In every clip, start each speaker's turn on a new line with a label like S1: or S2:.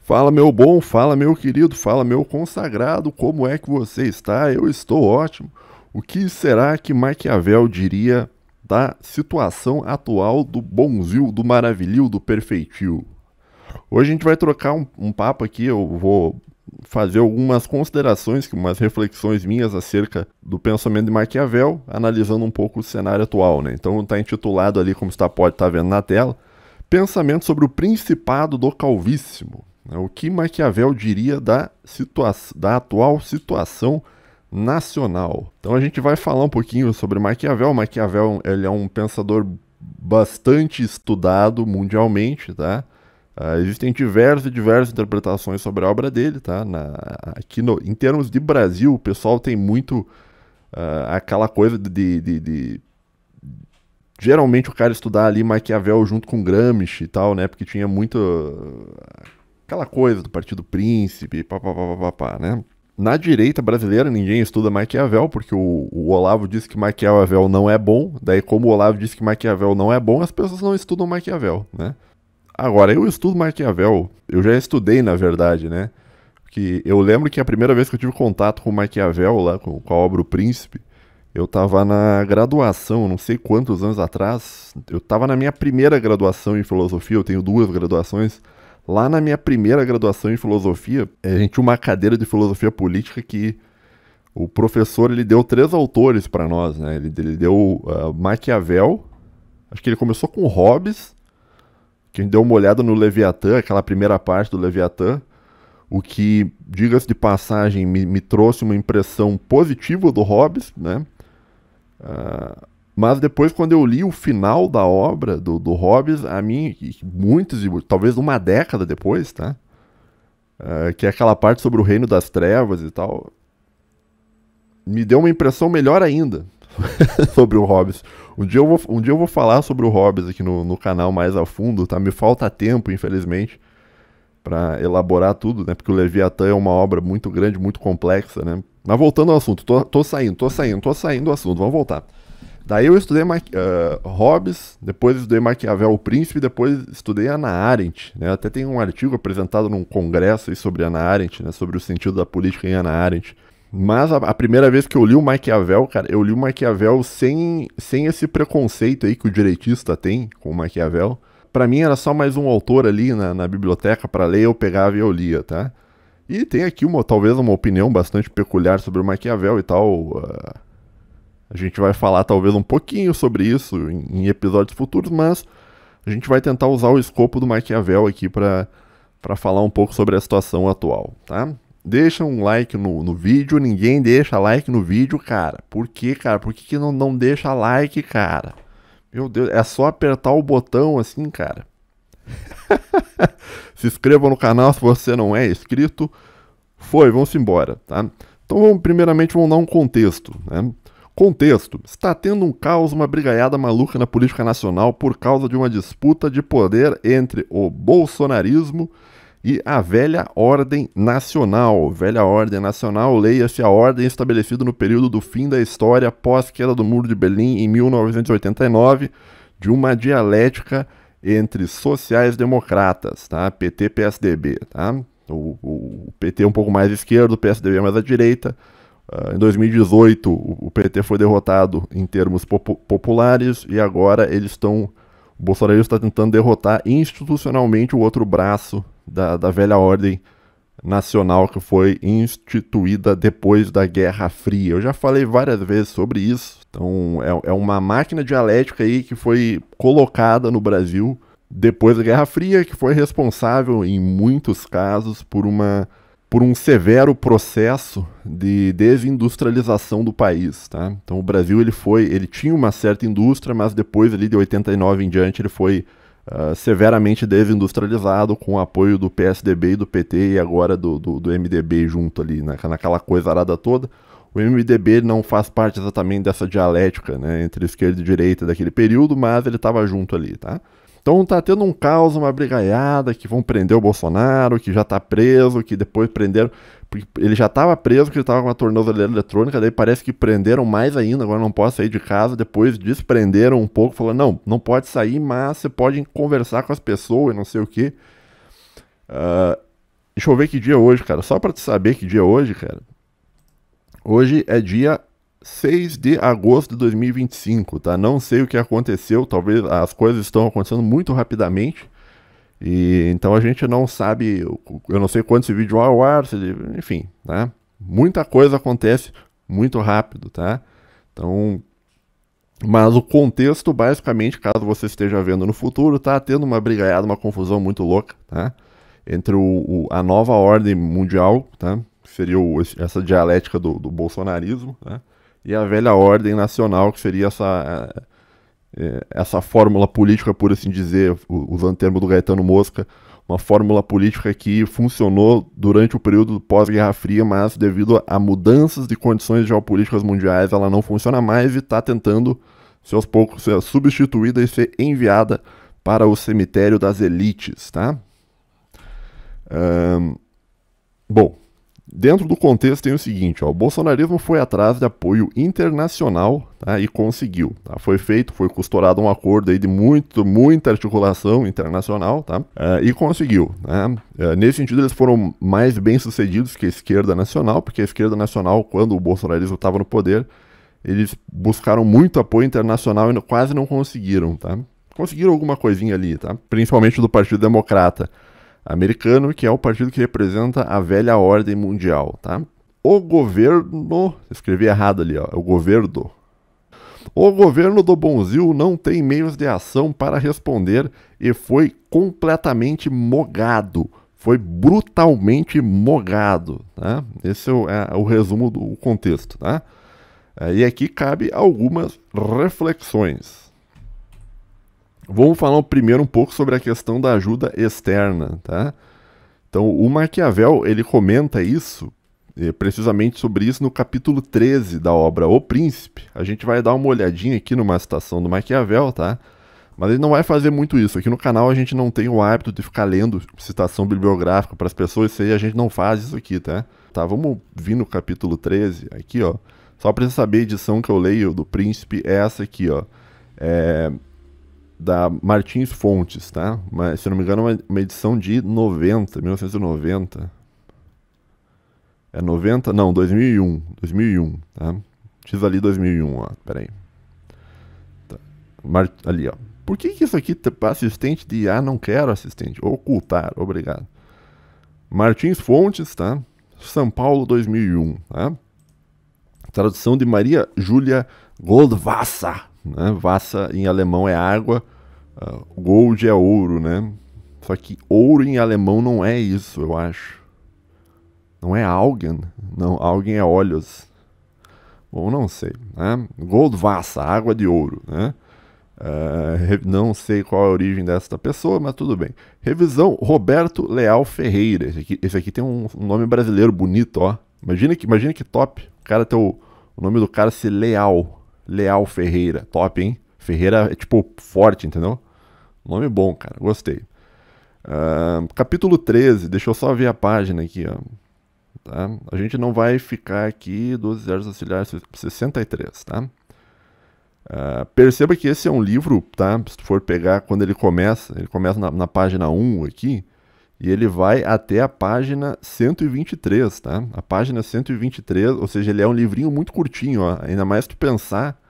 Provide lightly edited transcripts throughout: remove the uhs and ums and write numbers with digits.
S1: Fala meu bom, fala meu querido, fala meu consagrado, como é que você está? Eu estou ótimo. O que será que Maquiavel diria da situação atual do bonzio, do maravilhio, do perfeitil? Hoje a gente vai trocar um papo aqui, eu vou fazer algumas considerações, umas reflexões minhas acerca do pensamento de Maquiavel, analisando um pouco o cenário atual, né? Então está intitulado ali, como você pode estar vendo na tela, Pensamento sobre o Principado do Calvíssimo. O que Maquiavel diria da atual situação nacional. Então a gente vai falar um pouquinho sobre Maquiavel. Maquiavel ele é um pensador bastante estudado mundialmente, tá? Existem diversas interpretações sobre a obra dele, tá? Em termos de Brasil, o pessoal tem muito aquela coisa geralmente o cara estudar ali Maquiavel junto com Gramsci e tal, né? Porque tinha muito aquela coisa do Partido Príncipe, papapá, né? Na direita brasileira ninguém estuda Maquiavel, porque o Olavo disse que Maquiavel não é bom, daí como o Olavo disse que Maquiavel não é bom, as pessoas não estudam Maquiavel, né? Agora, eu estudo Maquiavel, eu já estudei na verdade, né? Porque eu lembro que a primeira vez que eu tive contato com Maquiavel, lá com a obra O Príncipe, eu tava na graduação, não sei quantos anos atrás, eu tava na minha primeira graduação em filosofia, eu tenho duas graduações. Lá na minha primeira graduação em filosofia, a gente tinha uma cadeira de filosofia política que o professor ele deu três autores para nós, né? Ele deu Maquiavel, acho que ele começou com Hobbes, que a gente deu uma olhada no Leviatã, aquela primeira parte do Leviatã, o que, diga-se de passagem, me trouxe uma impressão positiva do Hobbes, né? Mas depois, quando eu li o final da obra do Hobbes, a mim, talvez uma década depois, tá? Que é aquela parte sobre o reino das trevas e tal, me deu uma impressão melhor ainda sobre o Hobbes. Um dia eu vou falar sobre o Hobbes aqui no canal mais a fundo, tá? Me falta tempo, infelizmente, para elaborar tudo, né? Porque o Leviatã é uma obra muito grande, muito complexa, né? Mas voltando ao assunto, tô saindo do assunto, vamos voltar. Daí eu estudei Hobbes, depois estudei Maquiavel, o Príncipe, depois estudei Hannah Arendt, né? Até tem um artigo apresentado num congresso aí sobre Hannah Arendt, né? Sobre o sentido da política em Hannah Arendt. Mas a primeira vez que eu li o Maquiavel, cara, eu li o Maquiavel sem esse preconceito aí que o direitista tem com o Maquiavel. Pra mim era só mais um autor ali na biblioteca pra ler, eu pegava e eu lia, tá? E tem aqui talvez uma opinião bastante peculiar sobre o Maquiavel e tal. A gente vai falar talvez um pouquinho sobre isso em episódios futuros, mas a gente vai tentar usar o escopo do Maquiavel aqui pra falar um pouco sobre a situação atual, tá? Deixa um like no vídeo, ninguém deixa like no vídeo, cara. Por quê, cara? Por que não deixa like, cara? Meu Deus, é só apertar o botão assim, cara. Se inscreva no canal se você não é inscrito. Vamos embora, tá? Então, primeiramente, vamos dar um contexto, né? Contexto. Está tendo um caos, uma brigaiada maluca na política nacional por causa de uma disputa de poder entre o bolsonarismo e a velha ordem nacional. Velha ordem nacional, leia-se a ordem estabelecida no período do fim da história pós-queda do Muro de Berlim em 1989, de uma dialética entre sociais-democratas, tá? PT, PSDB, tá? O PT é um pouco mais esquerdo, o PSDB é mais à direita. Em 2018, o PT foi derrotado em termos populares e agora o bolsonarismo está tentando derrotar institucionalmente o outro braço da velha ordem nacional que foi instituída depois da Guerra Fria. Eu já falei várias vezes sobre isso. Então, é uma máquina dialética aí que foi colocada no Brasil depois da Guerra Fria, que foi responsável, em muitos casos, por um severo processo de desindustrialização do país, tá? Então o Brasil ele tinha uma certa indústria, mas depois ali de 89 em diante ele foi severamente desindustrializado com o apoio do PSDB e do PT e agora do MDB junto ali, naquela coisa arada toda. O MDB não faz parte exatamente dessa dialética, né, entre esquerda e direita daquele período, mas ele estava junto ali, tá? Então tá tendo um caos, uma brigaiada, que vão prender o Bolsonaro, que já tá preso, que depois prenderam... Ele já tava preso, que ele tava com uma tornozeleira eletrônica, daí parece que prenderam mais ainda, agora não pode sair de casa, depois desprenderam um pouco, falando, não pode sair, mas você pode conversar com as pessoas, não sei o quê. Deixa eu ver que dia é hoje, cara. Só pra te saber que dia é hoje, cara. Hoje é dia 6 de agosto de 2025, tá? Não sei o que aconteceu, talvez as coisas estão acontecendo muito rapidamente. E então a gente não sabe, eu não sei quando esse vídeo vai ao ar, enfim, né? Muita coisa acontece muito rápido, tá? Então, mas o contexto, basicamente, caso você esteja vendo no futuro, tá tendo uma brigaiada, uma confusão muito louca, tá? Entre a nova ordem mundial, tá? Que seria essa dialética do bolsonarismo, tá? E a velha ordem nacional, que seria essa fórmula política, por assim dizer, usando o termo do Gaetano Mosca, uma fórmula política que funcionou durante o período pós-Guerra Fria, mas devido a mudanças de condições geopolíticas mundiais, ela não funciona mais e está tentando, se aos poucos, ser substituída e ser enviada para o cemitério das elites, tá? Bom, dentro do contexto tem o seguinte, ó, o bolsonarismo foi atrás de apoio internacional, tá, e conseguiu. Tá, foi costurado um acordo aí de muita articulação internacional, tá, e conseguiu. Né, nesse sentido eles foram mais bem sucedidos que a esquerda nacional, porque a esquerda nacional, quando o bolsonarismo estava no poder, eles buscaram muito apoio internacional e quase não conseguiram. Tá. Conseguiram alguma coisinha ali, tá, principalmente do Partido Democrata americano, que é o partido que representa a velha ordem mundial, tá? O governo, escrevi errado ali, ó, o governo do Bonzil não tem meios de ação para responder e foi completamente mogado, foi brutalmente mogado, tá? Esse é o resumo do contexto, tá? E aqui cabe algumas reflexões. Vamos falar primeiro um pouco sobre a questão da ajuda externa, tá? Então, o Maquiavel, ele comenta isso, precisamente sobre isso, no capítulo 13 da obra O Príncipe. A gente vai dar uma olhadinha aqui numa citação do Maquiavel, tá? Mas ele não vai fazer muito isso. Aqui no canal a gente não tem o hábito de ficar lendo citação bibliográfica para as pessoas, isso aí a gente não faz isso aqui, tá? Tá, vamos vir no capítulo 13, aqui, ó. Só para você saber a edição que eu leio do Príncipe é essa aqui, ó. Da Martins Fontes, tá? Mas, se não me engano, é uma edição de 1990. É 90? Não, 2001, tá? Diz ali 2001, ó, peraí. Tá. Ali, ó. Por que isso aqui, assistente de IA, não quero assistente? Ocultar, obrigado. Martins Fontes, tá? São Paulo, 2001, tá? Tradução de Maria Júlia Goldwasser. Né? Vassa em alemão é água, gold é ouro, né? Só que ouro em alemão não é isso, eu acho. Não é Augen? Não, Augen é olhos. Bom, não sei. Né? Goldwasser, água de ouro, né? Não sei qual é a origem desta pessoa, mas tudo bem. Revisão Roberto Leal Ferreira. Esse aqui tem um nome brasileiro bonito, ó. Imagina que top. O cara tem o nome do cara ser Leal. Leal Ferreira, top, hein? Ferreira é tipo forte, entendeu? Nome bom, cara, gostei. Capítulo 13, deixa eu só ver a página aqui, ó. Tá? A gente não vai ficar aqui, 12 zeros auxiliares, 63, tá? Perceba que esse é um livro, tá? Se tu for pegar quando ele começa na página 1 aqui, e ele vai até a página 123, tá? A página 123, ou seja, ele é um livrinho muito curtinho, ó. Ainda mais tu pensar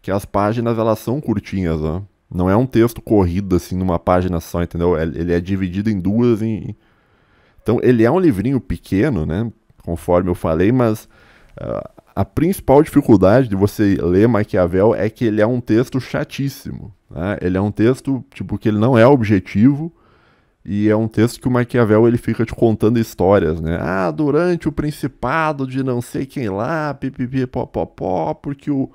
S1: que as páginas, elas são curtinhas, ó. Não é um texto corrido, assim, numa página só, entendeu? Ele é dividido em duas. Então, ele é um livrinho pequeno, né? Conforme eu falei, mas a principal dificuldade de você ler Maquiavel é que ele é um texto chatíssimo, né? Ele é um texto, tipo, que ele não é objetivo. E é um texto que o Maquiavel ele fica te contando histórias, né? Ah, durante o principado de não sei quem lá, pipipi, popopó, porque o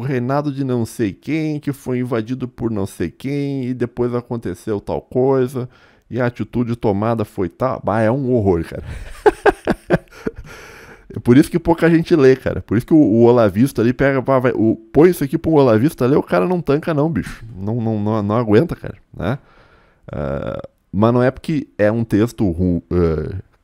S1: reinado de não sei quem, que foi invadido por não sei quem, e depois aconteceu tal coisa, e a atitude tomada foi tal. Bah, é um horror, cara. É por isso que pouca gente lê, cara. Por isso que o olavista ali pega, põe isso aqui pro olavista ler, o cara não tanca não, bicho. Não aguenta, cara, né? Mas não é porque é um texto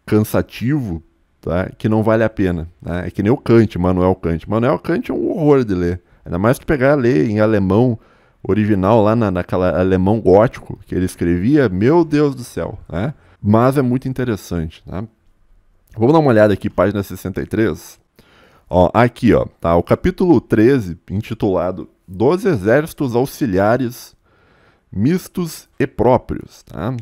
S1: cansativo, tá, que não vale a pena. Né? É que nem o Kant, Manuel Kant. Manuel Kant é um horror de ler. Ainda mais que pegar e ler em alemão original, lá naquela alemão gótico que ele escrevia, meu Deus do céu. Né? mas é muito interessante, tá? Vamos dar uma olhada aqui, página 63. Ó, aqui, ó, tá, o capítulo 13, intitulado Dos Exércitos Auxiliares Mistos e Próprios, tá?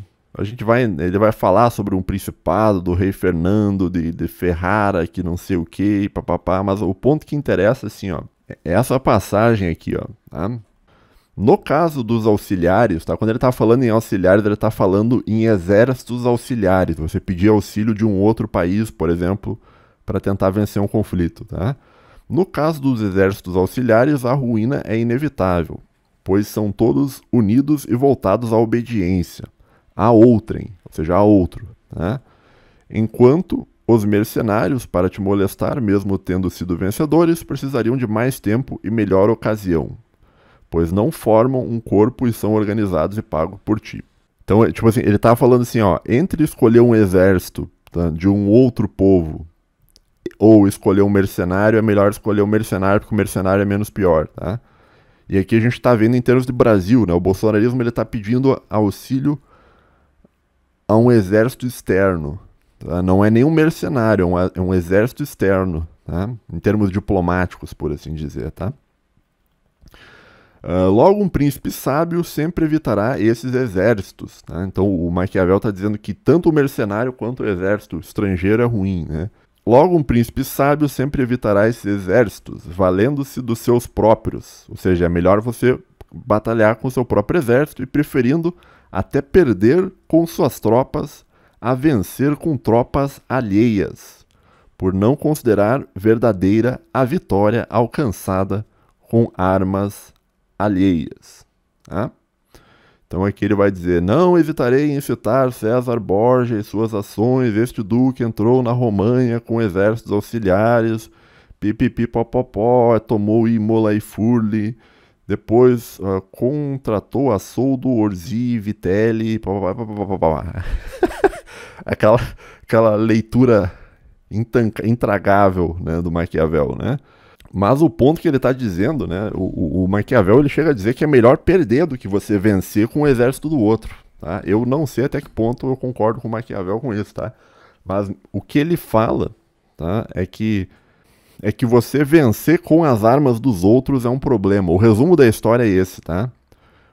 S1: Ele vai falar sobre um principado do rei Fernando de Ferrara, que não sei o que, papapá, mas o ponto que interessa, assim, ó, é essa passagem aqui, ó, tá? No caso dos auxiliares, tá? Quando ele está falando em auxiliares, ele está falando em exércitos auxiliares. Você pedir auxílio de um outro país, por exemplo, para tentar vencer um conflito, tá? No caso dos exércitos auxiliares, a ruína é inevitável, pois são todos unidos e voltados à obediência, a outrem, ou seja, a outro, tá? Enquanto os mercenários, para te molestar, mesmo tendo sido vencedores, precisariam de mais tempo e melhor ocasião, pois não formam um corpo e são organizados e pagos por ti. Então, tipo assim, ele tá falando assim, ó, entre escolher um exército, tá, de um outro povo ou escolher um mercenário, é melhor escolher um mercenário, porque o mercenário é menos pior, tá? E aqui a gente tá vendo em termos de Brasil, né? O bolsonarismo, ele tá pedindo auxílio a um exército externo, tá? Não é nenhum mercenário, é um exército externo, tá? Em termos diplomáticos, por assim dizer, tá? Logo, um príncipe sábio sempre evitará esses exércitos, tá? Então o Maquiavel está dizendo que tanto o mercenário quanto o exército estrangeiro é ruim, né? Logo, um príncipe sábio sempre evitará esses exércitos, valendo-se dos seus próprios, ou seja, é melhor você batalhar com o seu próprio exército e preferindo até perder com suas tropas a vencer com tropas alheias, por não considerar verdadeira a vitória alcançada com armas alheias. Tá? Então aqui ele vai dizer, não hesitarei em citar César Borgia e suas ações, este duque entrou na Romanha com exércitos auxiliares, pipipipopopó, tomou Imola e Furli, depois contratou a Soldo, Orsi, Vitelli, aquela leitura intragável, né, do Maquiavel, né? Mas o ponto que ele está dizendo, né, o Maquiavel, ele chega a dizer que é melhor perder do que você vencer com o exército do outro, tá? Eu não sei até que ponto eu concordo com o Maquiavel com isso, tá? Mas o que ele fala, tá, é que você vencer com as armas dos outros é um problema. O resumo da história é esse, tá?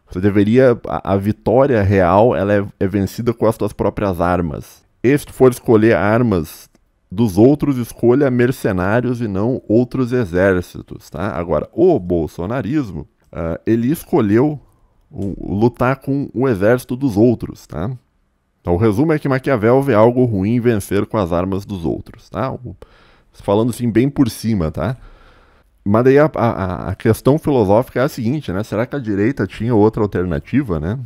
S1: Você deveria... A vitória real, ela é vencida com as suas próprias armas. E se tu for escolher armas dos outros, escolha mercenários e não outros exércitos, tá? Agora, o bolsonarismo, ele escolheu lutar com o exército dos outros, tá? Então, o resumo é que Maquiavel vê algo ruim em vencer com as armas dos outros, tá? Falando assim, bem por cima, tá? Mas daí a questão filosófica é a seguinte, né? Será que a direita tinha outra alternativa, né?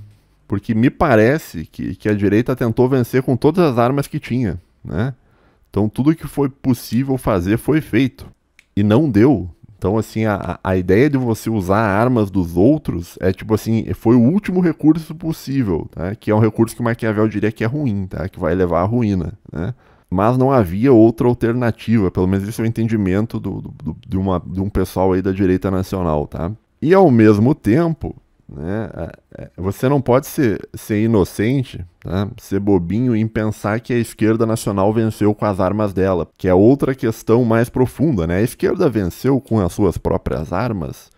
S1: Porque me parece que a direita tentou vencer com todas as armas que tinha, né? Então tudo que foi possível fazer foi feito. E não deu. Então assim, a ideia de você usar armas dos outros é tipo assim, foi o último recurso possível, tá? Que é um recurso que o Maquiavel diria que é ruim, tá? Que vai levar à ruína, né? Mas não havia outra alternativa, pelo menos esse é o entendimento de um pessoal aí da direita nacional, tá? E ao mesmo tempo, né, você não pode ser inocente, tá? Ser bobinho em pensar que a esquerda nacional venceu com as armas dela, que é outra questão mais profunda, né? A esquerda venceu com as suas próprias armas?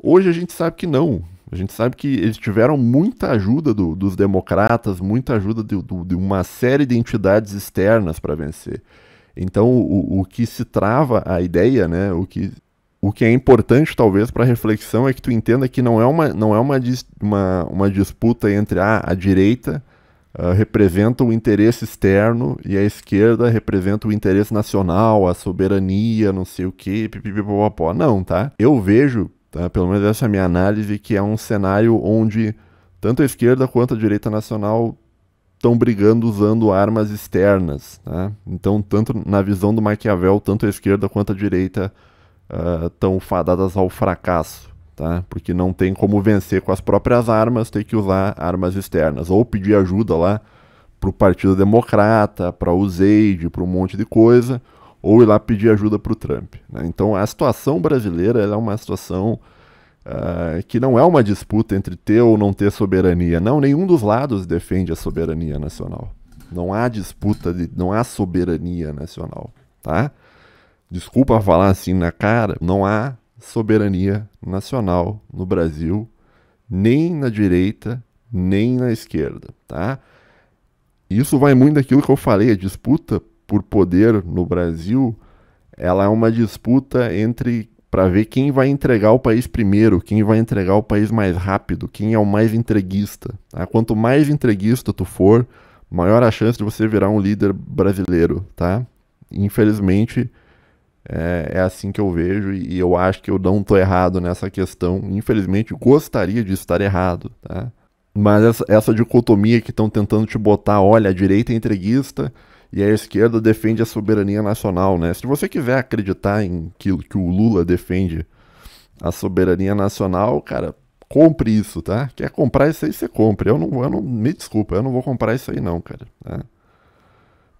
S1: Hoje a gente sabe que não. A gente sabe que eles tiveram muita ajuda dos democratas, muita ajuda de uma série de entidades externas para vencer. Então, o que se trava a ideia, né, o que é importante, talvez, para reflexão é que tu entenda que não é uma disputa entre a direita representa o interesse externo e a esquerda representa o interesse nacional, a soberania, não sei o quê, pipipipopopó. Não, tá? Eu vejo, tá, pelo menos essa é a minha análise, que é um cenário onde tanto a esquerda quanto a direita nacional estão brigando usando armas externas, tá? Então, tanto na visão do Maquiavel, tanto a esquerda quanto a direita estão fadadas ao fracasso, tá? Porque não tem como vencer com as próprias armas, tem que usar armas externas, ou pedir ajuda lá para o Partido Democrata, para o Zeid, para um monte de coisa, ou ir lá pedir ajuda para o Trump, né? Então a situação brasileira ela é uma situação que não é uma disputa entre ter ou não ter soberania. Não, nenhum dos lados defende a soberania nacional. Não há disputa, não há soberania nacional, tá? Desculpa falar assim na cara, não há soberania nacional no Brasil, nem na direita, nem na esquerda, tá? Isso vai muito daquilo que eu falei, a disputa por poder no Brasil, ela é uma disputa para ver quem vai entregar o país primeiro, quem vai entregar o país mais rápido, quem é o mais entreguista, tá? Quanto mais entreguista tu for, maior a chance de você virar um líder brasileiro, tá? Infelizmente, é assim que eu vejo e eu acho que eu não tô errado nessa questão. Infelizmente, gostaria de estar errado, tá? Mas essa dicotomia que estão tentando te botar, olha, a direita é entreguista e a esquerda defende a soberania nacional, né? Se você quiser acreditar em que o Lula defende a soberania nacional, cara, compre isso, tá? Quer comprar isso aí, você compre. Eu não, me desculpa, eu não vou comprar isso aí não, cara. Tá?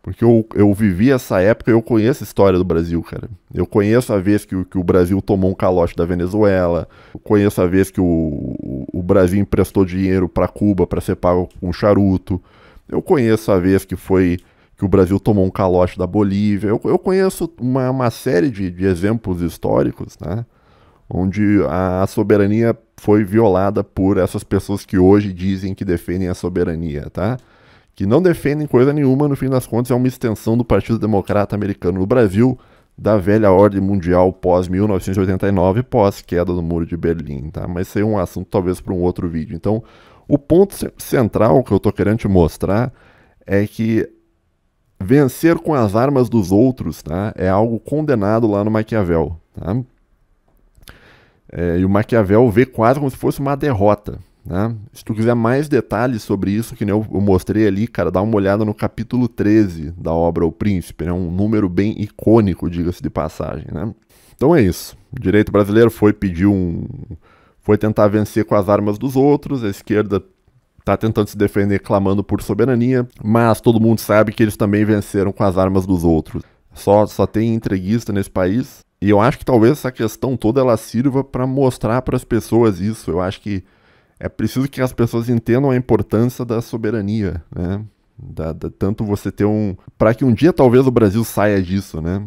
S1: Porque eu vivi essa época e eu conheço a história do Brasil, cara. Eu conheço a vez que o Brasil tomou um calote da Venezuela, eu conheço a vez que o Brasil emprestou dinheiro para Cuba para ser pago com charuto, eu conheço a vez que o Brasil tomou um calote da Bolívia, eu conheço uma série de exemplos históricos, né, onde a soberania foi violada por essas pessoas que hoje dizem que defendem a soberania, tá? Que não defendem coisa nenhuma, no fim das contas é uma extensão do Partido Democrata Americano no Brasil, da velha ordem mundial pós-1989, pós-queda do Muro de Berlim, tá? Mas isso aí é um assunto talvez para um outro vídeo. Então, o ponto central que eu tô querendo te mostrar é que vencer com as armas dos outros, tá? É algo condenado lá no Maquiavel, tá? E o Maquiavel vê quase como se fosse uma derrota, né? Se tu quiser mais detalhes sobre isso, que nem eu mostrei ali, cara, dá uma olhada no capítulo 13 da obra O Príncipe, né? Um número bem icônico, diga-se de passagem, né? Então é isso. O direito brasileiro foi tentar vencer com as armas dos outros, a esquerda está tentando se defender clamando por soberania, mas todo mundo sabe que eles também venceram com as armas dos outros. Só tem entreguista nesse país, e eu acho que talvez essa questão toda ela sirva para mostrar para as pessoas isso. Eu acho que é preciso que as pessoas entendam a importância da soberania, né? Tanto você ter para que um dia talvez o Brasil saia disso, né?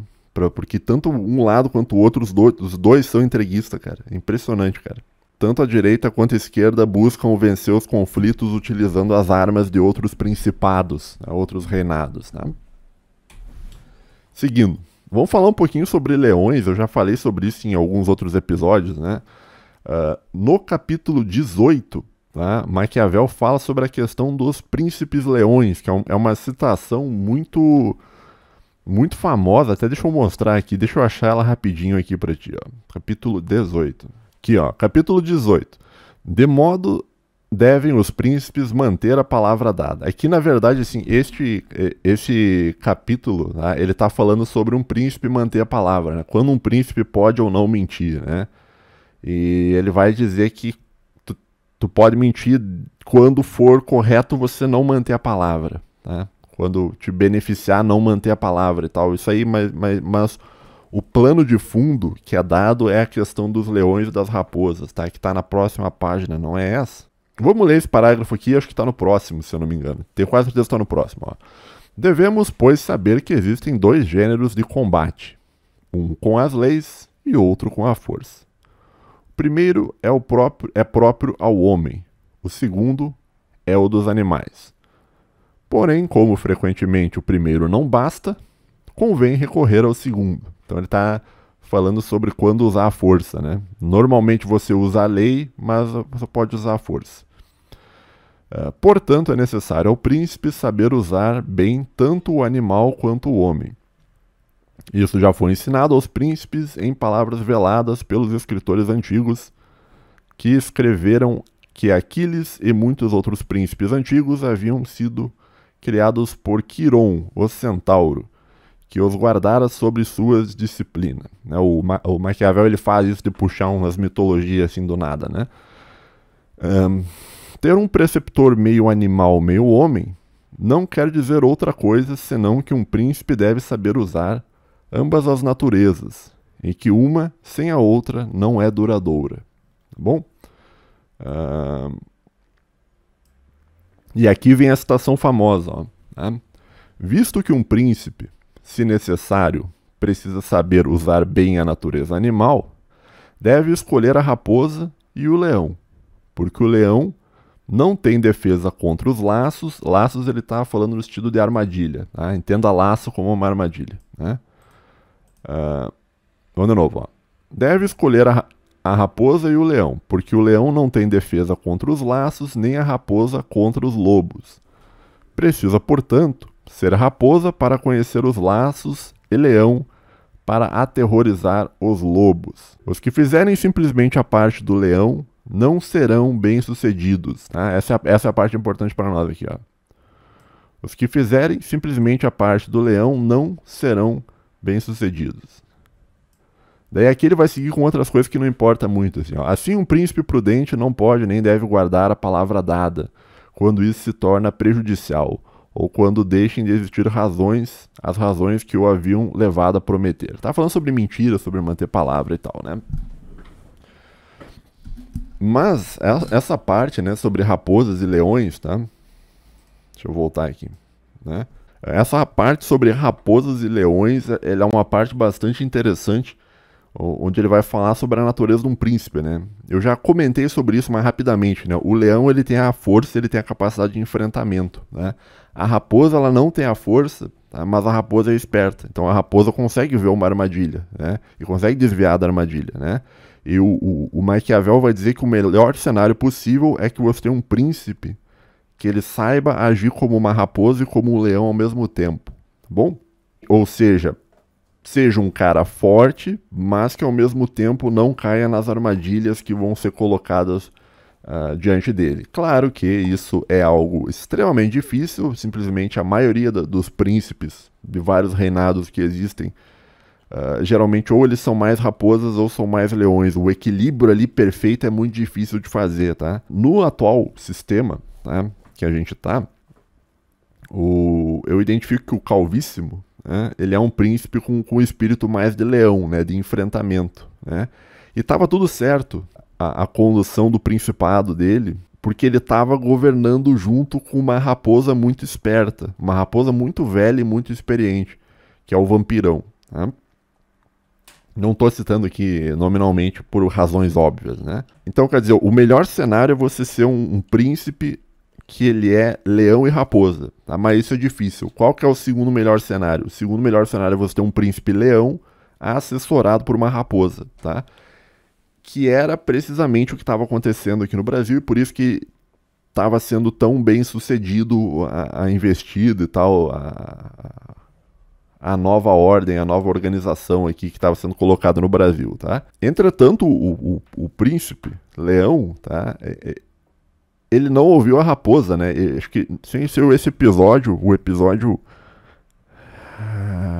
S1: Porque tanto um lado quanto o outro, os dois são entreguistas, cara. É impressionante, cara. Tanto a direita quanto a esquerda buscam vencer os conflitos utilizando as armas de outros principados, né? Outros reinados, né? Seguindo, vamos falar um pouquinho sobre leões. Eu já falei sobre isso em alguns outros episódios, né? No capítulo 18, tá, Maquiavel fala sobre a questão dos príncipes leões, que é uma citação muito famosa. Até deixa eu mostrar aqui, deixa eu achar ela rapidinho aqui para ti, ó. Capítulo 18. Aqui, ó, capítulo 18. De modo devem os príncipes manter a palavra dada. Aqui, na verdade, assim, este capítulo, tá, ele está falando sobre um príncipe manter a palavra, né? Quando um príncipe pode ou não mentir, né? E ele vai dizer que tu pode mentir quando for correto você não manter a palavra, tá? Quando te beneficiar não manter a palavra e tal. Isso aí, mas o plano de fundo que é dado é a questão dos leões e das raposas, tá? Que tá na próxima página, não é essa? Vamos ler esse parágrafo aqui, acho que tá no próximo, se eu não me engano. Tenho quase certeza que tá no próximo, ó. Devemos, pois, saber que existem dois gêneros de combate, um com as leis e outro com a força. O primeiro é próprio ao homem, o segundo é o dos animais. Porém, como frequentemente o primeiro não basta, convém recorrer ao segundo. Então ele está falando sobre quando usar a força, né? Normalmente você usa a lei, mas você pode usar a força. Portanto, é necessário ao príncipe saber usar bem tanto o animal quanto o homem. Isso já foi ensinado aos príncipes em palavras veladas pelos escritores antigos, que escreveram que Aquiles e muitos outros príncipes antigos haviam sido criados por Quiron, o centauro, que os guardara sobre suas disciplinas. O Maquiavel ele faz isso de puxar umas mitologias assim do nada, né? Ter um preceptor meio animal, meio homem, não quer dizer outra coisa senão que um príncipe deve saber usar ambas as naturezas, e que uma sem a outra não é duradoura. bom? E aqui vem a citação famosa, ó, né? Visto que um príncipe, se necessário, precisa saber usar bem a natureza animal, deve escolher a raposa e o leão, porque o leão não tem defesa contra os laços. Laços ele está falando no sentido de armadilha, tá? Entenda laço como uma armadilha, né? Vamos de novo, ó. Deve escolher a raposa e o leão, porque o leão não tem defesa contra os laços, nem a raposa contra os lobos. Precisa, portanto, ser raposa para conhecer os laços e leão para aterrorizar os lobos. Os que fizerem simplesmente a parte do leão não serão bem-sucedidos. Tá? Essa é a parte importante para nós aqui. Ó. Os que fizerem simplesmente a parte do leão não serão bem-sucedidos. Daí aqui ele vai seguir com outras coisas que não importa muito. Assim, ó. Assim, um príncipe prudente não pode nem deve guardar a palavra dada, quando isso se torna prejudicial, ou quando deixem de existir as razões que o haviam levado a prometer. Tá falando sobre mentira, sobre manter palavra e tal, né? Mas essa parte, né, sobre raposas e leões, tá? Deixa eu voltar aqui, né? Essa parte sobre raposas e leões, ela é uma parte bastante interessante, onde ele vai falar sobre a natureza de um príncipe, né? Eu já comentei sobre isso mais rapidamente, né? O leão, ele tem a força, ele tem a capacidade de enfrentamento, né? A raposa, ela não tem a força, tá? Mas a raposa é esperta. Então a raposa consegue ver uma armadilha, né? E consegue desviar da armadilha, né? E o Maquiavel vai dizer que o melhor cenário possível é que você tenha um príncipe que ele saiba agir como uma raposa e como um leão ao mesmo tempo, tá bom? Ou seja um cara forte, mas que ao mesmo tempo não caia nas armadilhas que vão ser colocadas diante dele. Claro que isso é algo extremamente difícil, simplesmente a maioria dos príncipes de vários reinados que existem, geralmente ou eles são mais raposas ou são mais leões. O equilíbrio ali perfeito é muito difícil de fazer, tá? No atual sistema, tá, que a gente tá, eu identifico que o Calvíssimo, né, ele é um príncipe com um espírito mais de leão, né, de enfrentamento, né? E estava tudo certo a condução do principado dele, porque ele estava governando junto com uma raposa muito esperta, uma raposa muito velha e muito experiente, que é o Vampirão, tá? Não estou citando aqui nominalmente por razões óbvias, né? Então, quer dizer, o melhor cenário é você ser um príncipe que ele é leão e raposa, tá? Mas isso é difícil. Qual que é o segundo melhor cenário? O segundo melhor cenário é você ter um príncipe leão assessorado por uma raposa, tá? Que era precisamente o que estava acontecendo aqui no Brasil e por isso que estava sendo tão bem sucedido a investida e tal, a nova ordem, a nova organização aqui que estava sendo colocada no Brasil, tá? Entretanto, o príncipe leão, tá? Ele não ouviu a raposa, né? Acho que sem ser esse episódio, o episódio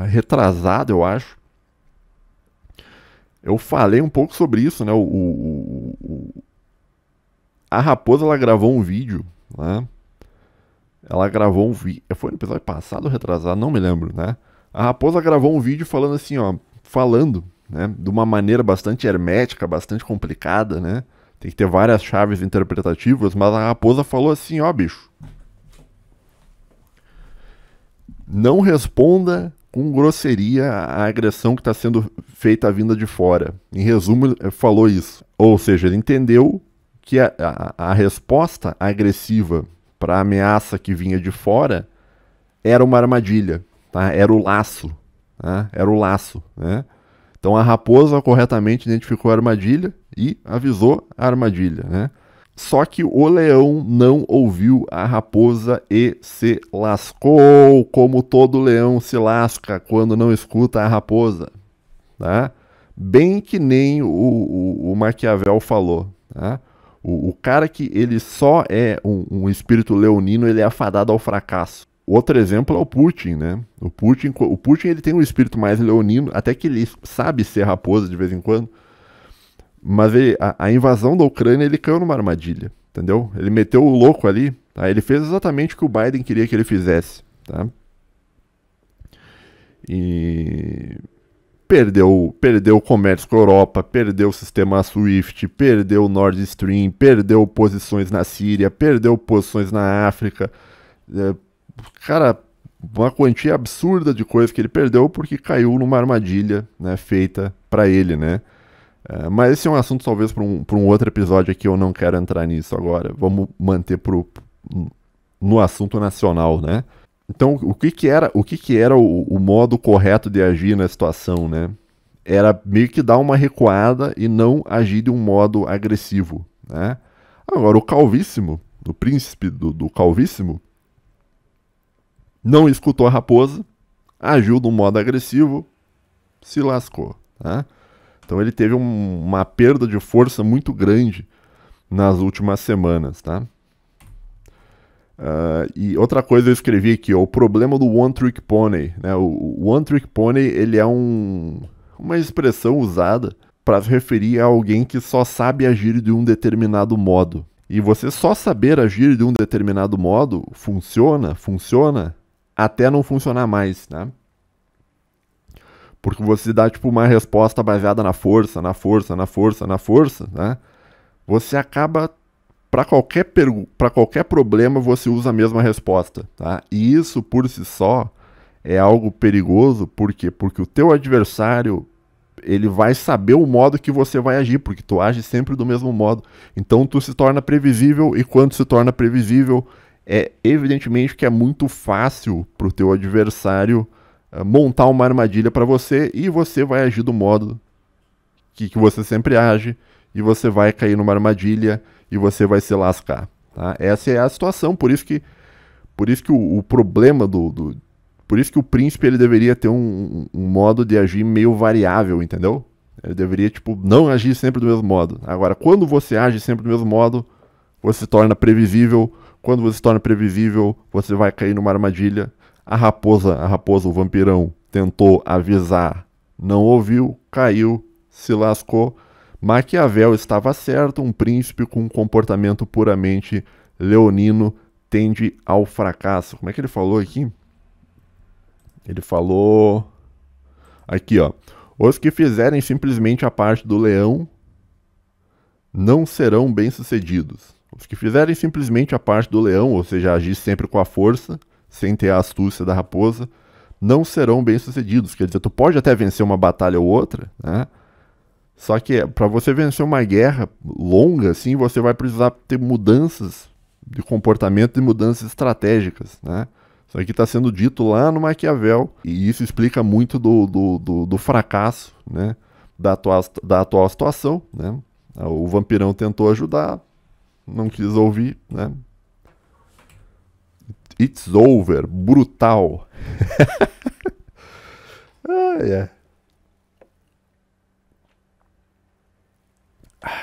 S1: retrasado, eu acho, eu falei um pouco sobre isso, né? A raposa, ela gravou um vídeo, né? Ela gravou um vídeo. Foi no episódio passado ou retrasado? Não me lembro, né? A raposa gravou um vídeo falando assim, ó, né, de uma maneira bastante hermética, bastante complicada, né? Tem que ter várias chaves interpretativas, mas a raposa falou assim, ó, bicho. Não responda com grosseria a agressão que está sendo feita à vinda de fora. Em resumo, ele falou isso. Ou seja, ele entendeu que a resposta agressiva para a ameaça que vinha de fora era uma armadilha. Tá? Era o laço, tá? Era o laço, né? Então a raposa corretamente identificou a armadilha e avisou a armadilha, né? Só que o leão não ouviu a raposa e se lascou, como todo leão se lasca quando não escuta a raposa, tá? Bem que nem o Maquiavel falou, tá? O cara que ele só é um espírito leonino, ele é afadado ao fracasso. Outro exemplo é o Putin, né? O Putin ele tem um espírito mais leonino, até que ele sabe ser raposa de vez em quando. Mas a invasão da Ucrânia, ele caiu numa armadilha, entendeu? Ele meteu o louco ali, tá? Ele fez exatamente o que o Biden queria que ele fizesse, tá? E Perdeu o comércio com a Europa, perdeu o sistema SWIFT, perdeu o Nord Stream, perdeu posições na Síria, perdeu posições na África. Cara, uma quantia absurda de coisa que ele perdeu porque caiu numa armadilha, né, feita para ele, né? Mas esse é um assunto talvez para um outro episódio aqui, eu não quero entrar nisso agora. Vamos manter no assunto nacional, né? Então, o que era o modo correto de agir na situação, né? Era meio que dar uma recuada e não agir de um modo agressivo, né? Agora, o Calvíssimo, o príncipe do Calvíssimo, não escutou a raposa, agiu de um modo agressivo, se lascou, tá? Então ele teve uma perda de força muito grande nas últimas semanas, tá? E outra coisa eu escrevi aqui, ó, o problema do One Trick Pony, né? O One Trick Pony, ele é uma expressão usada para se referir a alguém que só sabe agir de um determinado modo. E você só saber agir de um determinado modo funciona até não funcionar mais, né? Porque você dá tipo uma resposta baseada na força, né? Você acaba para qualquer problema você usa a mesma resposta, tá? E isso por si só é algo perigoso, por quê? Porque o teu adversário, ele vai saber o modo que você vai agir, porque tu age sempre do mesmo modo. Então tu se torna previsível, e quando se torna previsível, evidentemente que é muito fácil pro teu adversário montar uma armadilha para você, e você vai agir do modo que você sempre age, e você vai cair numa armadilha, e você vai se lascar, tá? Essa é a situação, por isso que o problema por isso que o príncipe ele deveria ter um modo de agir meio variável, entendeu? Ele deveria, tipo, não agir sempre do mesmo modo. Agora, quando você age sempre do mesmo modo, você se torna previsível. Quando você se torna previsível, você vai cair numa armadilha. A raposa, o vampirão, tentou avisar, não ouviu, caiu, se lascou. Maquiavel estava certo, um príncipe com um comportamento puramente leonino tende ao fracasso. Como é que ele falou aqui? Ele falou aqui, ó. Os que fizerem simplesmente a parte do leão não serão bem-sucedidos. Os que fizerem simplesmente a parte do leão, ou seja, agir sempre com a força, sem ter a astúcia da raposa, não serão bem-sucedidos. Quer dizer, tu pode até vencer uma batalha ou outra, né? Só que para você vencer uma guerra longa, assim, você vai precisar ter mudanças de comportamento e mudanças estratégicas, né? Isso aqui está sendo dito lá no Maquiavel, e isso explica muito do fracasso, né, da atual situação, né? O vampirão tentou ajudar, não quis ouvir, né? It's over, brutal.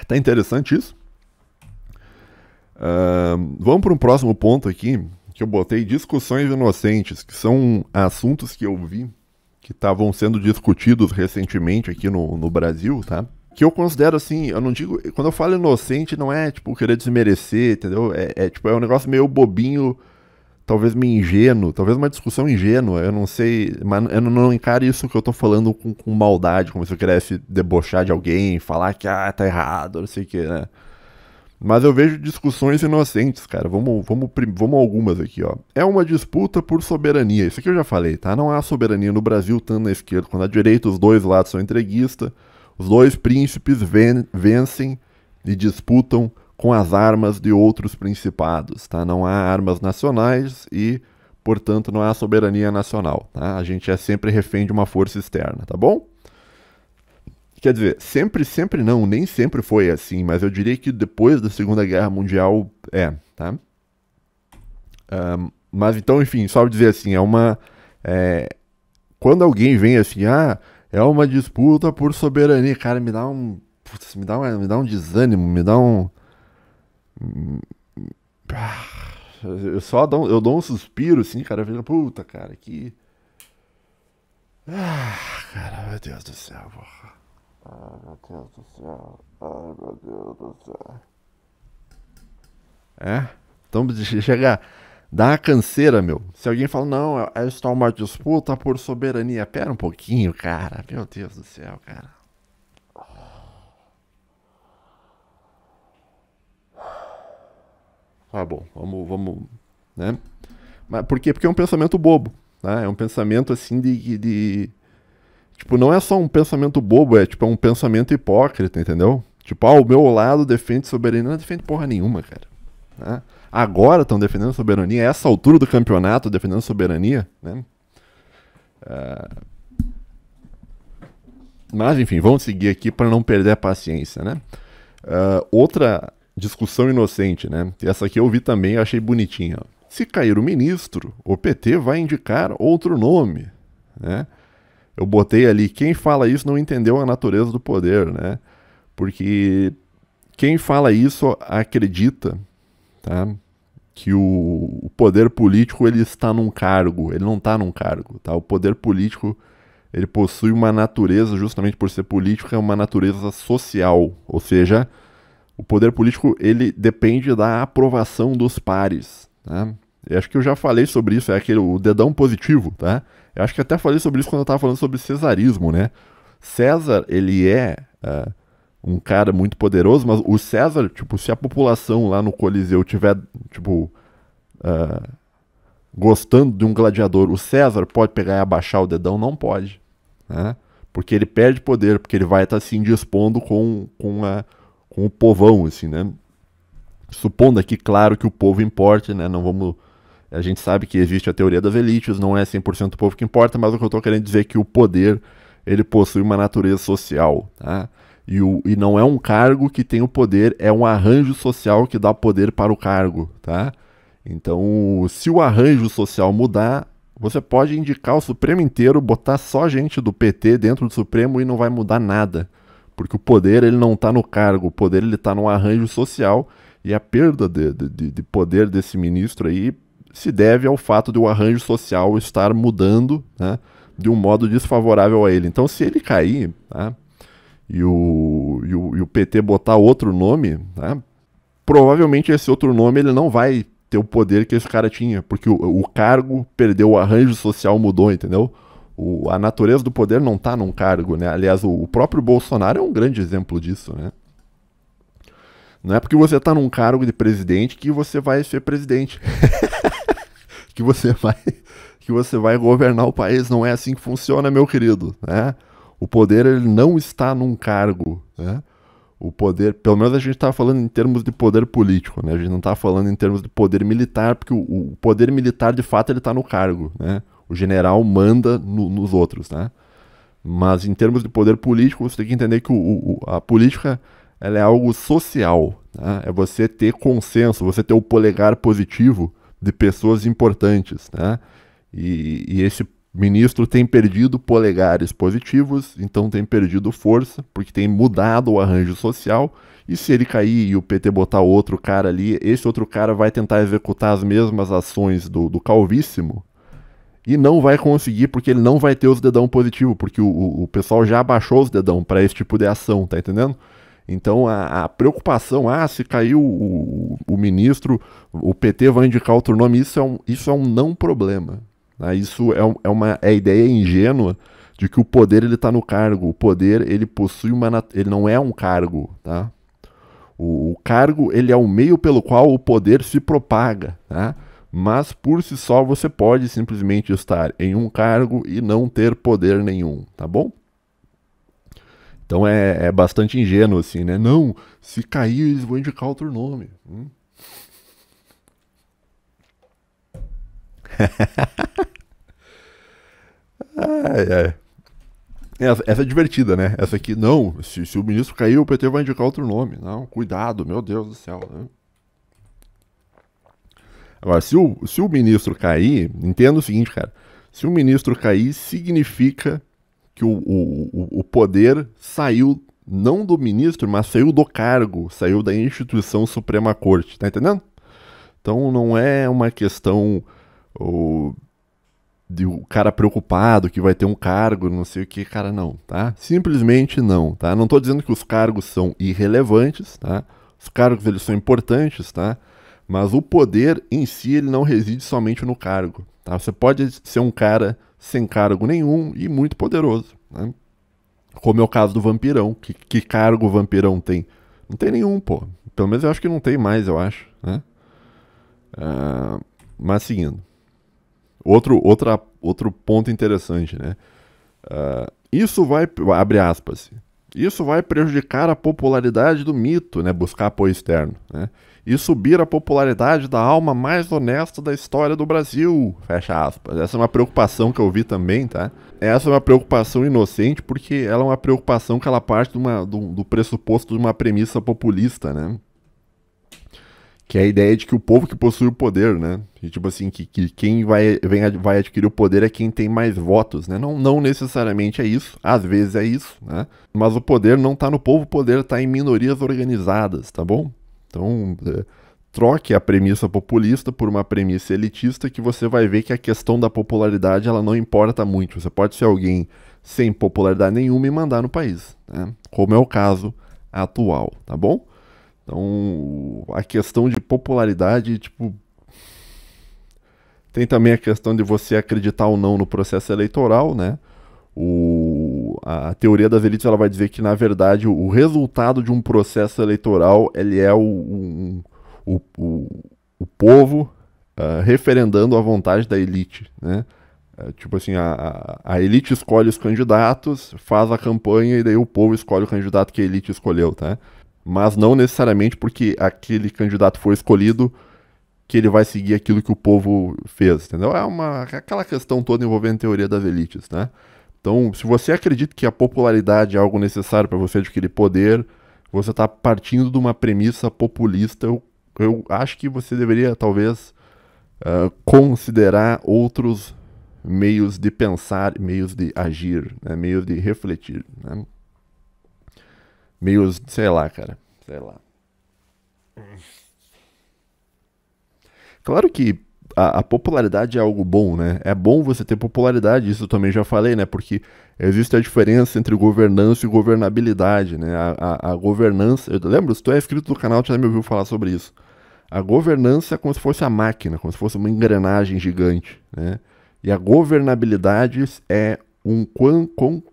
S1: Tá interessante isso? Vamos para um próximo ponto aqui, que eu botei discussões inocentes, que são assuntos que eu vi que estavam sendo discutidos recentemente aqui no Brasil, tá? Que eu considero assim, eu não digo, quando eu falo inocente, não é tipo querer desmerecer, entendeu? Tipo, é um negócio meio bobinho, talvez meio ingênuo, talvez uma discussão ingênua, eu não sei, mas eu não encaro isso que eu tô falando com maldade, como se eu quisesse debochar de alguém, falar que tá errado, não sei o que, né? Mas eu vejo discussões inocentes, cara. Vamos algumas aqui, ó. É uma disputa por soberania. Isso aqui eu já falei, tá? Não há soberania no Brasil, tanto na esquerda quanto na direita. Os dois lados são entreguistas. Os dois príncipes vencem e disputam com as armas de outros principados, tá? Não há armas nacionais e, portanto, não há soberania nacional, tá? A gente é sempre refém de uma força externa, tá bom? Quer dizer, sempre não, nem sempre foi assim, mas eu diria que depois da Segunda Guerra Mundial, tá? Mas então, enfim, só dizer assim, quando alguém vem assim, é uma disputa por soberania, cara, me dá um... Putz, me dá um desânimo, me dá um... Eu dou um suspiro, assim, cara, eu fico, puta, cara, que... cara, meu Deus do céu, porra. Ai, meu Deus do céu. Ai, meu Deus do céu. Então chega Dá uma canseira, meu. Se alguém fala, não, está uma disputa por soberania. Pera um pouquinho, cara. Meu Deus do céu, cara. Tá bom, vamos, né? Mas por quê? Porque é um pensamento bobo, né? É um pensamento, assim, tipo, não é só um pensamento bobo, é tipo, é um pensamento hipócrita, entendeu? Tipo, o meu lado defende soberania. Não defende porra nenhuma, cara. Né? Agora estão defendendo soberania, a essa altura do campeonato defendendo soberania, né? Mas, enfim, vamos seguir aqui para não perder a paciência, né? Outra discussão inocente, né? Essa aqui eu vi também, eu achei bonitinha. Se cair o ministro, o PT vai indicar outro nome, né? Eu botei ali, quem fala isso não entendeu a natureza do poder, né? Porque quem fala isso acredita, tá? Que o poder político ele está num cargo, ele não está num cargo, tá? O poder político ele possui uma natureza, justamente por ser político, é uma natureza social, ou seja, o poder político ele depende da aprovação dos pares, tá? Eu acho que eu já falei sobre isso, é o dedão positivo, tá? Eu acho que até falei sobre isso quando eu estava falando sobre cesarismo, né? César, ele é um cara muito poderoso, mas o César, tipo, se a população lá no Coliseu tiver, tipo, gostando de um gladiador, o César pode pegar e abaixar o dedão? Não pode, né? Porque ele perde poder, porque ele vai estar se indispondo com o povão, assim, né? Supondo aqui, claro, que o povo importe, né? Não vamos... A gente sabe que existe a teoria das elites, não é 100% o povo que importa, mas o que eu estou querendo dizer é que o poder, ele possui uma natureza social, tá? E não é um cargo que tem o poder, é um arranjo social que dá poder para o cargo, tá? Então, se o arranjo social mudar, você pode indicar o Supremo inteiro, botar só gente do PT dentro do Supremo e não vai mudar nada. Porque o poder, ele não está no cargo, o poder, ele está no arranjo social, e a perda de poder desse ministro aí se deve ao fato de o arranjo social estar mudando, né, de um modo desfavorável a ele. Então, se ele cair, tá, e o PT botar outro nome, tá, provavelmente esse outro nome ele não vai ter o poder que esse cara tinha, porque o cargo perdeu, o arranjo social mudou, entendeu? A natureza do poder não está num cargo, né? Aliás, o próprio Bolsonaro é um grande exemplo disso, né? Não é porque você está num cargo de presidente que você vai ser presidente. que você vai governar o país. Não é assim que funciona, meu querido, né? O poder ele não está num cargo, né? O poder, pelo menos a gente está falando em termos de poder político, né? A gente não está falando em termos de poder militar, porque o poder militar de fato ele está no cargo, né? O general manda nos outros, né? Mas em termos de poder político, você tem que entender que a política ela é algo social, né? É você ter consenso, você ter o polegar positivo de pessoas importantes, né? E esse ministro tem perdido polegares positivos, então tem perdido força, porque tem mudado o arranjo social, e se ele cair e o PT botar outro cara ali, esse outro cara vai tentar executar as mesmas ações do Calvíssimo, e não vai conseguir, porque ele não vai ter os dedão positivo, porque o pessoal já abaixou os dedão para esse tipo de ação, tá entendendo? Então a preocupação, se caiu o ministro, o PT vai indicar outro nome, isso é um não problema. Tá? Isso é a ideia ingênua de que o poder ele está no cargo. O poder ele possui ele não é um cargo, tá? O cargo ele é o meio pelo qual o poder se propaga, tá? Mas por si só você pode simplesmente estar em um cargo e não ter poder nenhum, tá bom? Então é bastante ingênuo assim, né? Não, se cair eles vão indicar outro nome. Ai. Essa é divertida, né? Essa aqui, não, se o ministro cair, o PT vai indicar outro nome. Não, cuidado, meu Deus do céu, né? Agora, se o ministro cair, entenda o seguinte, cara. Se o ministro cair, significa que o poder saiu, não do ministro, mas saiu do cargo, saiu da instituição Suprema Corte, tá entendendo? Então não é uma questão de o cara preocupado que vai ter um cargo, não sei o que, cara, não, tá? Simplesmente não, tá? Não tô dizendo que os cargos são irrelevantes, tá? Os cargos, eles são importantes, tá? Mas o poder em si, ele não reside somente no cargo, tá? Você pode ser um cara sem cargo nenhum e muito poderoso, né? Como é o caso do vampirão. Que cargo o vampirão tem? Não tem nenhum, pô. Pelo menos eu acho que não tem mais, eu acho, né? Mas seguindo. Outro ponto interessante, né? Isso vai, abre aspas, isso vai prejudicar a popularidade do mito, né? Buscar apoio externo, né? E subir a popularidade da alma mais honesta da história do Brasil, fecha aspas. Essa é uma preocupação que eu vi também, tá? Essa é uma preocupação inocente, porque ela é uma preocupação que ela parte do pressuposto de uma premissa populista, né? Que é a ideia de que o povo que possui o poder, né? E, tipo assim, que quem vai adquirir o poder é quem tem mais votos, né? Não necessariamente é isso, às vezes é isso, né? Mas o poder não tá no povo, o poder tá em minorias organizadas, tá bom? Então, troque a premissa populista por uma premissa elitista que você vai ver que a questão da popularidade ela não importa muito. Você pode ser alguém sem popularidade nenhuma e mandar no país, né? Como é o caso atual, tá bom? Então, a questão de popularidade, tipo, tem também a questão de você acreditar ou não no processo eleitoral, né? A teoria das elites ela vai dizer que, na verdade, o resultado de um processo eleitoral ele é o povo referendando a vontade da elite, né? Tipo assim, a elite escolhe os candidatos, faz a campanha e daí o povo escolhe o candidato que a elite escolheu, tá? Mas não necessariamente porque aquele candidato foi escolhido que ele vai seguir aquilo que o povo fez, entendeu? Aquela questão toda envolvendo a teoria das elites, né? Então, se você acredita que a popularidade é algo necessário para você adquirir poder, você está partindo de uma premissa populista. Eu acho que você deveria, talvez, considerar outros meios de pensar, meios de agir, né? Meios de refletir, né? Meios, sei lá, cara, sei lá. Claro que a popularidade é algo bom, né? É bom você ter popularidade, isso eu também já falei, né? Porque existe a diferença entre governança e governabilidade, né? A governança, eu lembro, se tu é inscrito no canal, tu já me ouviu falar sobre isso. A governança é como se fosse a máquina, como se fosse uma engrenagem gigante, né? E a governabilidade é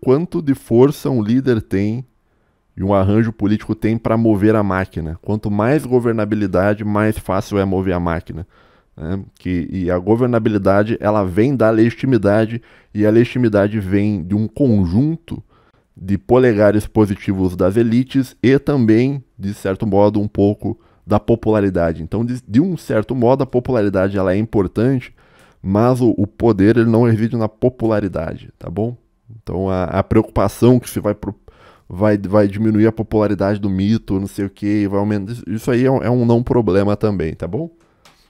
S1: quanto de força um líder tem e um arranjo político tem para mover a máquina. Quanto mais governabilidade, mais fácil é mover a máquina, né? E a governabilidade ela vem da legitimidade, e a legitimidade vem de um conjunto de polegares positivos das elites e também, de certo modo, um pouco da popularidade. Então, de um certo modo, a popularidade ela é importante, mas o poder ele não reside na popularidade, tá bom? Então, a preocupação que se vai diminuir a popularidade do mito, não sei o que, vai aumentar. Isso aí é um não problema também, tá bom?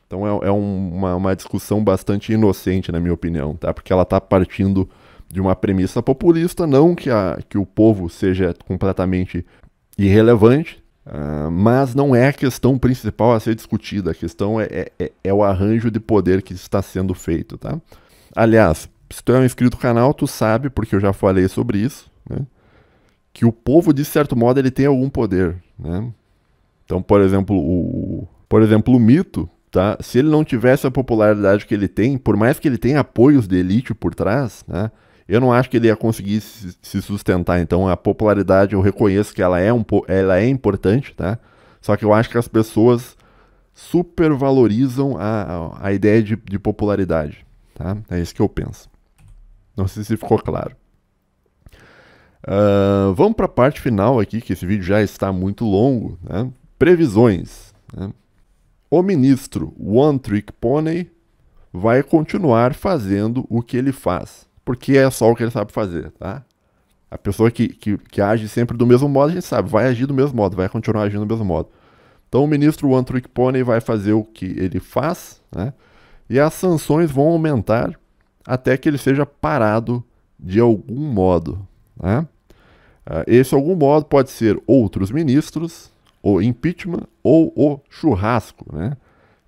S1: Então uma discussão bastante inocente, na minha opinião, tá? Porque ela tá partindo de uma premissa populista, não que o povo seja completamente irrelevante, mas não é a questão principal a ser discutida. A questão é o arranjo de poder que está sendo feito, tá? Aliás, se tu é um inscrito no canal, tu sabe, porque eu já falei sobre isso, né? Que o povo, de certo modo, ele tem algum poder, né? Então, por exemplo, o mito, tá? Se ele não tivesse a popularidade que ele tem, por mais que ele tenha apoios de elite por trás, né? Eu não acho que ele ia conseguir se sustentar. Então, a popularidade, eu reconheço que ela é importante, tá? Só que eu acho que as pessoas supervalorizam a ideia de popularidade, tá? É isso que eu penso. Não sei se ficou claro. Vamos para a parte final aqui, que esse vídeo já está muito longo, né? Previsões, né? O ministro One Trick Pony vai continuar fazendo o que ele faz, porque é só o que ele sabe fazer, tá? A pessoa que age sempre do mesmo modo, a gente sabe, vai agir do mesmo modo, vai continuar agindo do mesmo modo. Então o ministro One Trick Pony vai fazer o que ele faz, né? E as sanções vão aumentar até que ele seja parado de algum modo, né? Esse algum modo pode ser outros ministros, o impeachment ou o churrasco, né?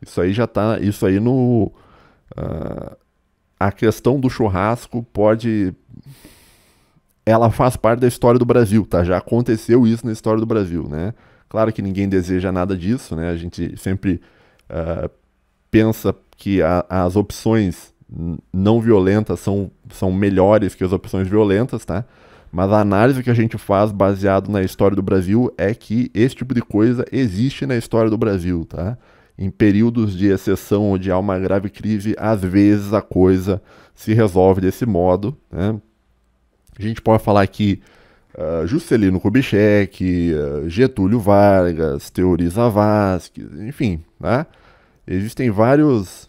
S1: Isso aí já tá, isso aí no a questão do churrasco ela faz parte da história do Brasil, tá? Já aconteceu isso na história do Brasil, né? Claro que ninguém deseja nada disso, né? A gente sempre pensa que as opções não violentas são melhores que as opções violentas, tá? Mas a análise que a gente faz baseado na história do Brasil é que esse tipo de coisa existe na história do Brasil, tá? Em períodos de exceção onde há uma grave crise, às vezes a coisa se resolve desse modo, né? A gente pode falar aqui Juscelino Kubitschek, Getúlio Vargas, Teori Zavascki, enfim, tá? Existem vários...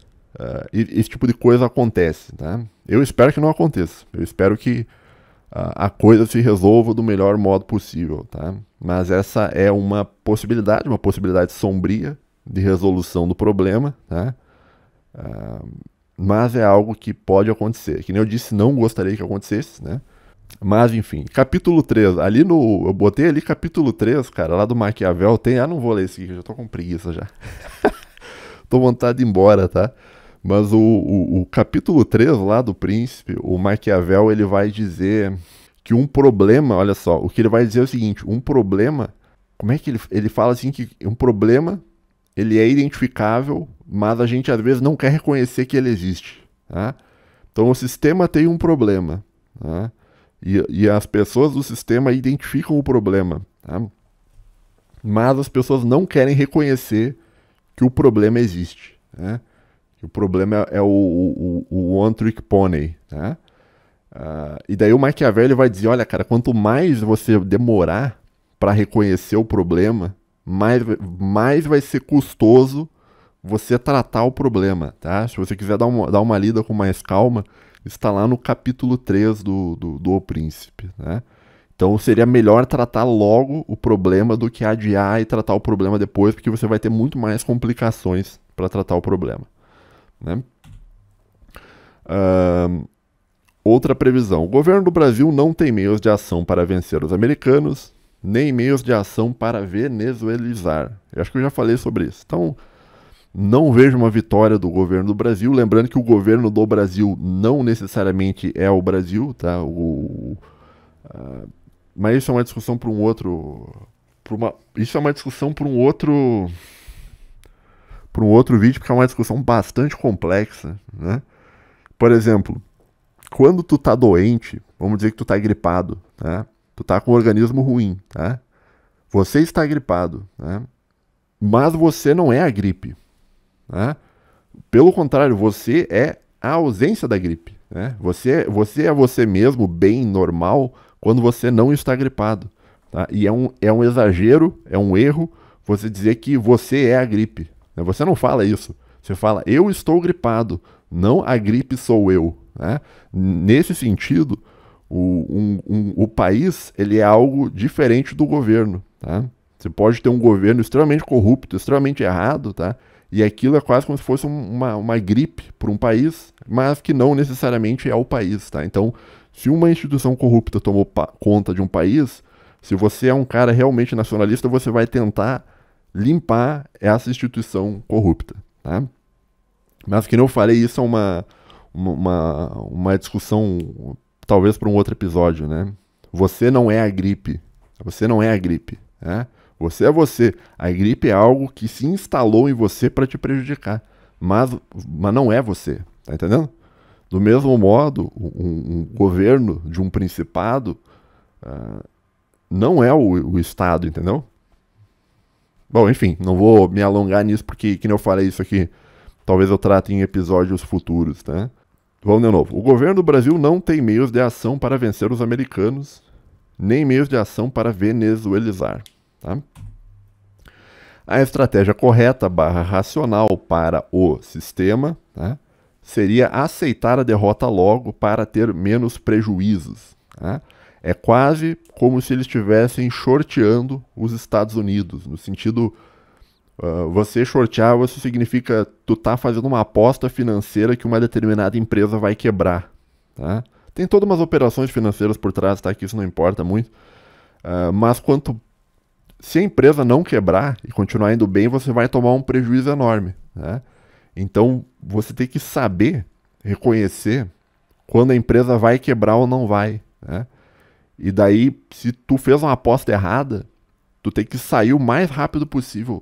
S1: esse tipo de coisa acontece, tá? Eu espero que não aconteça. Eu espero que a coisa se resolva do melhor modo possível, tá? Mas essa é uma possibilidade sombria de resolução do problema, tá? Mas é algo que pode acontecer. Que nem eu disse, não gostaria que acontecesse, né? Mas, enfim, capítulo 3, eu botei ali capítulo 3, cara, lá do Maquiavel, não vou ler esse aqui, já tô com preguiça já. Tô vontade de ir embora, tá? Mas o capítulo 3 lá do Príncipe, o Maquiavel, ele vai dizer que um problema, olha só, o que ele vai dizer é o seguinte, um problema, como é que ele fala assim que um problema, ele é identificável, mas a gente às vezes não quer reconhecer que ele existe, tá? Então o sistema tem um problema, tá? E as pessoas do sistema identificam o problema, tá? Mas as pessoas não querem reconhecer que o problema existe, né? Que o problema é o one trick pony, né? E daí o Maquiavel vai dizer, olha, cara, quanto mais você demorar para reconhecer o problema, mais vai ser custoso você tratar o problema, tá? Se você quiser dar uma lida com mais calma, está lá no capítulo 3 do O Príncipe, né? Então seria melhor tratar logo o problema do que adiar e tratar o problema depois, porque você vai ter muito mais complicações para tratar o problema, né? Outra previsão. O governo do Brasil não tem meios de ação para vencer os americanos, nem meios de ação para venezuelizar. Eu acho que eu já falei sobre isso. Então, não vejo uma vitória do governo do Brasil. Lembrando que o governo do Brasil não necessariamente é o Brasil, tá? Mas isso é uma discussão para um outro... Isso é uma discussão para um outro vídeo, porque é uma discussão bastante complexa, né? Por exemplo, quando tu tá doente, vamos dizer que tu tá gripado, tá? Tu tá com um organismo ruim, tá? Você está gripado, né? Mas você não é a gripe, né? Pelo contrário, você é a ausência da gripe, né? Você é você mesmo, bem normal, quando você não está gripado, tá? E é um exagero, é um erro você dizer que você é a gripe, né? Você não fala isso. Você fala, eu estou gripado, não a gripe sou eu, né? Nesse sentido, o país ele é algo diferente do governo, tá? Você pode ter um governo extremamente corrupto, extremamente errado, tá? E aquilo é quase como se fosse uma gripe para um país, mas que não necessariamente é o país, tá? Então, se uma instituição corrupta tomou conta de um país, se você é um cara realmente nacionalista, você vai tentar limpar essa instituição corrupta, tá? Mas, que nem eu falei, isso é uma discussão talvez para um outro episódio, né? Você não é a gripe. Você não é a gripe, né? Você é você. A gripe é algo que se instalou em você para te prejudicar. Mas não é você. Tá entendendo? Do mesmo modo, um governo de um principado não é o Estado, entendeu? Bom, enfim, não vou me alongar nisso porque, que nem eu falei isso aqui, talvez eu trate em episódios futuros, né? Vamos de novo. O governo do Brasil não tem meios de ação para vencer os americanos, nem meios de ação para venezuelizar, tá? A estratégia correta / racional para o sistema, tá, seria aceitar a derrota logo para ter menos prejuízos, tá? É quase como se eles estivessem shorteando os Estados Unidos, no sentido... você shortear, isso significa tu tá fazendo uma aposta financeira que uma determinada empresa vai quebrar, tá? Tem todas umas operações financeiras por trás, tá? Que isso não importa muito. Mas se a empresa não quebrar e continuar indo bem, você vai tomar um prejuízo enorme, né? Então, você tem que saber reconhecer quando a empresa vai quebrar ou não vai, né? E daí, se tu fez uma aposta errada, tu tem que sair o mais rápido possível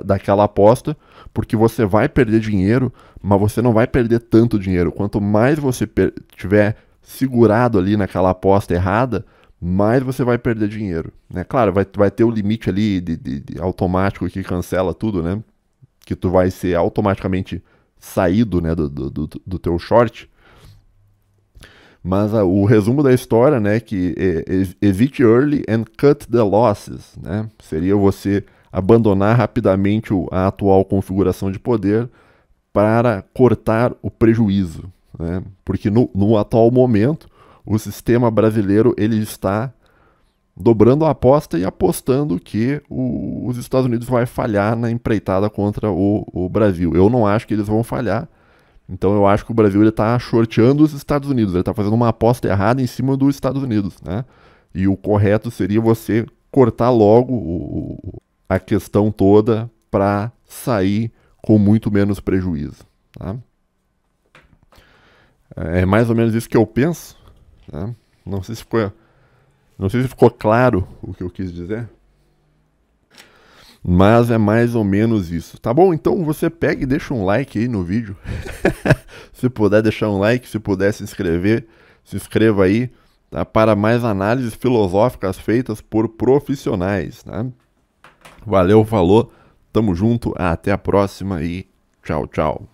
S1: daquela aposta, porque você vai perder dinheiro, mas você não vai perder tanto dinheiro. Quanto mais você tiver segurado ali naquela aposta errada, mais você vai perder dinheiro, né? Claro, vai ter o limite ali de automático que cancela tudo, né? Que tu vai ser automaticamente saído, né, do teu short. Mas o resumo da história, né, que evite early and cut the losses, né? Seria você abandonar rapidamente a atual configuração de poder para cortar o prejuízo, né? Porque no atual momento o sistema brasileiro ele está dobrando a aposta e apostando que os Estados Unidos vai falhar na empreitada contra o Brasil. Eu não acho que eles vão falhar. Então eu acho que o Brasil está shorteando os Estados Unidos, ele está fazendo uma aposta errada em cima dos Estados Unidos, né? E o correto seria você cortar logo a questão toda para sair com muito menos prejuízo, tá? É mais ou menos isso que eu penso, né? Não sei se ficou claro o que eu quis dizer. Mas é mais ou menos isso. Tá bom? Então você pega e deixa um like aí no vídeo. Se puder deixar um like, se puder se inscrever, se inscreva aí, tá? Para mais análises filosóficas feitas por profissionais, tá? Valeu, falou, tamo junto, até a próxima e tchau, tchau.